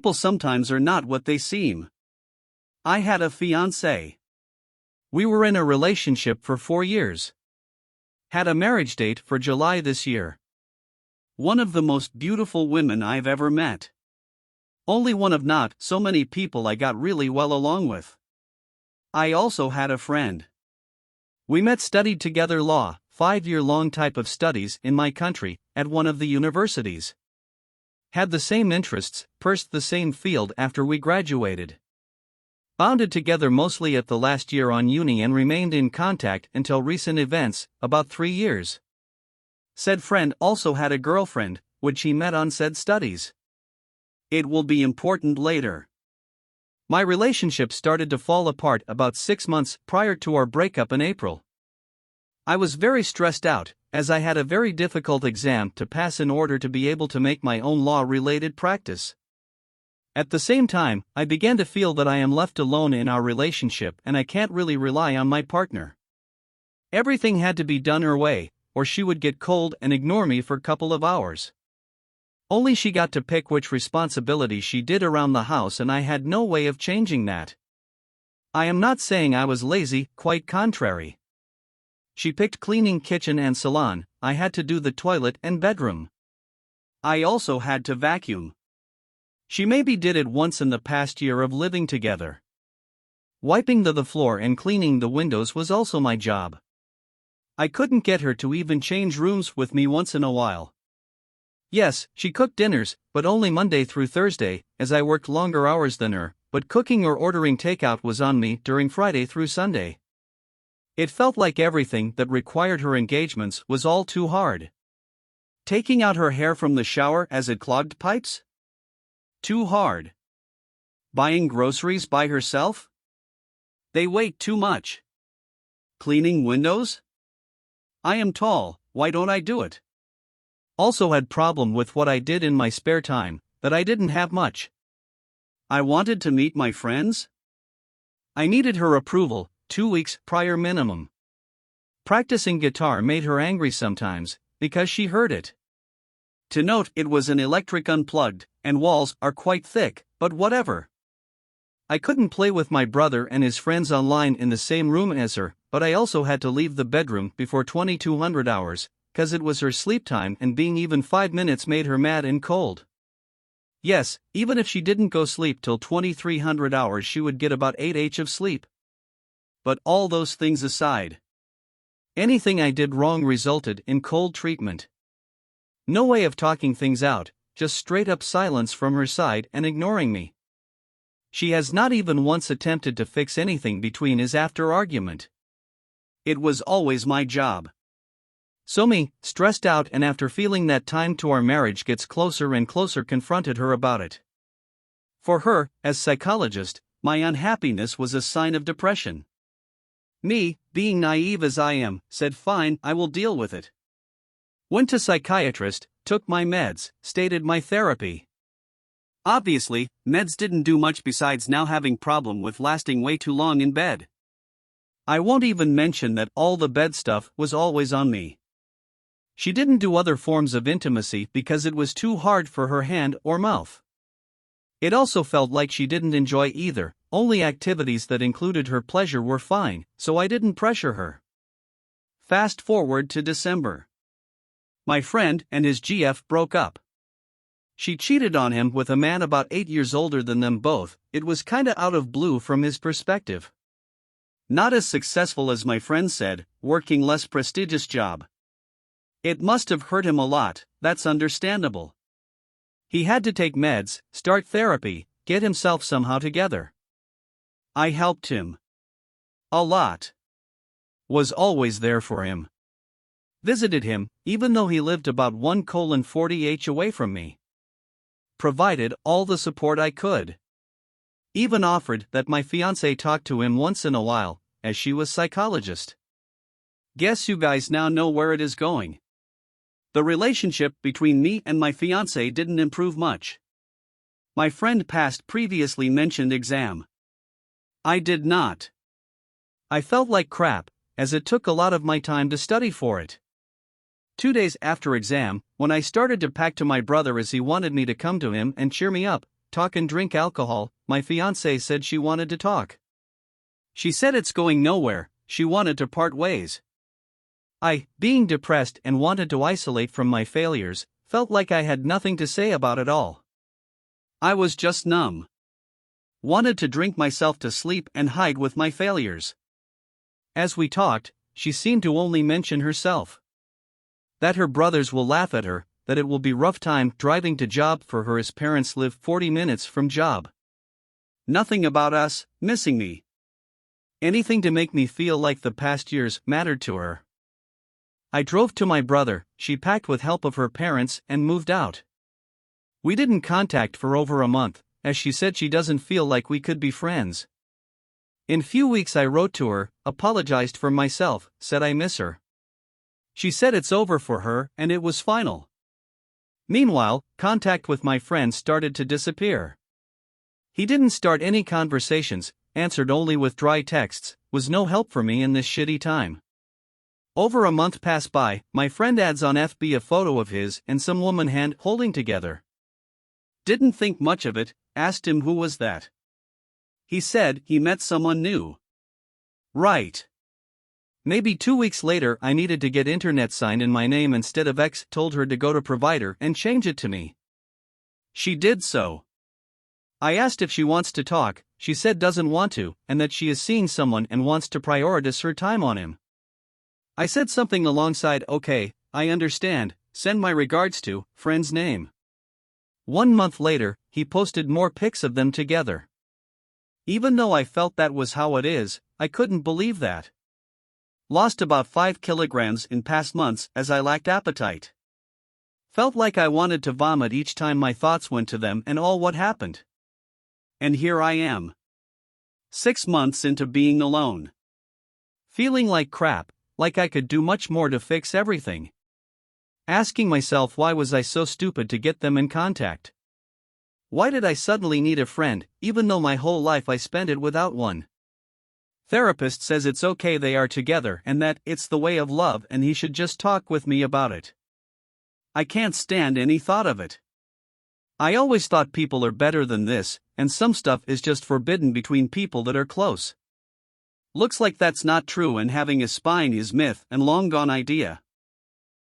People sometimes are not what they seem. I had a fiancée. We were in a relationship for 4 years. Had a marriage date for July this year. One of the most beautiful women I've ever met. Only one of not so many people I got really well along with. I also had a friend. We met, studied together law, 5-year-long type of studies in my country, at one of the universities. Had the same interests, pursued the same field after we graduated. Bonded together mostly at the last year on uni and remained in contact until recent events, about 3 years. Said friend also had a girlfriend, which he met on said studies. It will be important later. My relationship started to fall apart about 6 months prior to our breakup in April. I was very stressed out, as I had a very difficult exam to pass in order to be able to make my own law-related practice. At the same time, I began to feel that I am left alone in our relationship and I can't really rely on my partner. Everything had to be done her way, or she would get cold and ignore me for a couple of hours. Only she got to pick which responsibility she did around the house and I had no way of changing that. I am not saying I was lazy, quite contrary. She picked cleaning kitchen and salon, I had to do the toilet and bedroom. I also had to vacuum. She maybe did it once in the past year of living together. Wiping the floor and cleaning the windows was also my job. I couldn't get her to even change rooms with me once in a while. Yes, she cooked dinners, but only Monday through Thursday, as I worked longer hours than her, but cooking or ordering takeout was on me during Friday through Sunday. It felt like everything that required her engagements was all too hard. Taking out her hair from the shower as it clogged pipes? Too hard. Buying groceries by herself? They weigh too much. Cleaning windows? I am tall, why don't I do it? Also had problem with what I did in my spare time, that I didn't have much. I wanted to meet my friends? I needed her approval, 2 weeks prior minimum. Practicing guitar made her angry sometimes, because she heard it. To note, it was an electric unplugged, and walls are quite thick, but whatever. I couldn't play with my brother and his friends online in the same room as her, but I also had to leave the bedroom before 2200 hours, cause it was her sleep time and being even 5 minutes made her mad and cold. Yes, even if she didn't go sleep till 2300 hours she would get about 8 hours of sleep. But all those things aside, anything I did wrong resulted in cold treatment. No way of talking things out, just straight up silence from her side and ignoring me. She has not even once attempted to fix anything between us after argument. It was always my job. So me, stressed out and after feeling that time to our marriage gets closer and closer, confronted her about it. For her, as psychologist, my unhappiness was a sign of depression. Me, being naive as I am, said fine, I will deal with it. Went to psychiatrist, took my meds, stated my therapy. Obviously, meds didn't do much besides now having problem with lasting way too long in bed. I won't even mention that all the bed stuff was always on me. She didn't do other forms of intimacy because it was too hard for her hand or mouth. It also felt like she didn't enjoy either, only activities that included her pleasure were fine, so I didn't pressure her. Fast forward to December. My friend and his GF broke up. She cheated on him with a man about 8 years older than them both. It was kinda out of blue from his perspective. Not as successful as my friend said, working less prestigious job. It must have hurt him a lot, that's understandable. He had to take meds, start therapy, get himself somehow together. I helped him. A lot. Was always there for him. Visited him, even though he lived about 1:40 h away from me. Provided all the support I could. Even offered that my fiancée talk to him once in a while, as she was psychologist. Guess you guys now know where it is going. The relationship between me and my fiancée didn't improve much. My friend passed previously mentioned exam. I did not. I felt like crap, as it took a lot of my time to study for it. 2 days after exam, when I started to pack to my brother as he wanted me to come to him and cheer me up, talk and drink alcohol, my fiancée said she wanted to talk. She said it's going nowhere, she wanted to part ways. I, being depressed and wanted to isolate from my failures, felt like I had nothing to say about it all. I was just numb. Wanted to drink myself to sleep and hide with my failures. As we talked, she seemed to only mention herself. That her brothers will laugh at her, that it will be rough time driving to job for her as parents live 40 minutes from job. Nothing about us, missing me. Anything to make me feel like the past years mattered to her. I drove to my brother, she packed with help of her parents and moved out. We didn't contact for over a month, as she said she doesn't feel like we could be friends. In few weeks I wrote to her, apologized for myself, said I miss her. She said it's over for her and it was final. Meanwhile, contact with my friend started to disappear. He didn't start any conversations, answered only with dry texts, was no help for me in this shitty time. Over a month passed by, my friend adds on FB a photo of his and some woman hand holding together. Didn't think much of it, asked him who was that. He said he met someone new. Right. Maybe 2 weeks later I needed to get internet signed in my name instead of X, told her to go to provider and change it to me. She did so. I asked if she wants to talk, she said doesn't want to, and that she is seeing someone and wants to prioritize her time on him. I said something alongside, okay, I understand, send my regards to, friend's name. 1 month later, he posted more pics of them together. Even though I felt that was how it is, I couldn't believe that. Lost about 5 kilograms in past months as I lacked appetite. Felt like I wanted to vomit each time my thoughts went to them and all what happened. And here I am. 6 months into being alone. Feeling like crap, like I could do much more to fix everything. Asking myself why was I so stupid to get them in contact? Why did I suddenly need a friend, even though my whole life I spent it without one? Therapist says it's okay they are together and that it's the way of love and he should just talk with me about it. I can't stand any thought of it. I always thought people are better than this, and some stuff is just forbidden between people that are close. Looks like that's not true and having a spine is myth and long gone idea.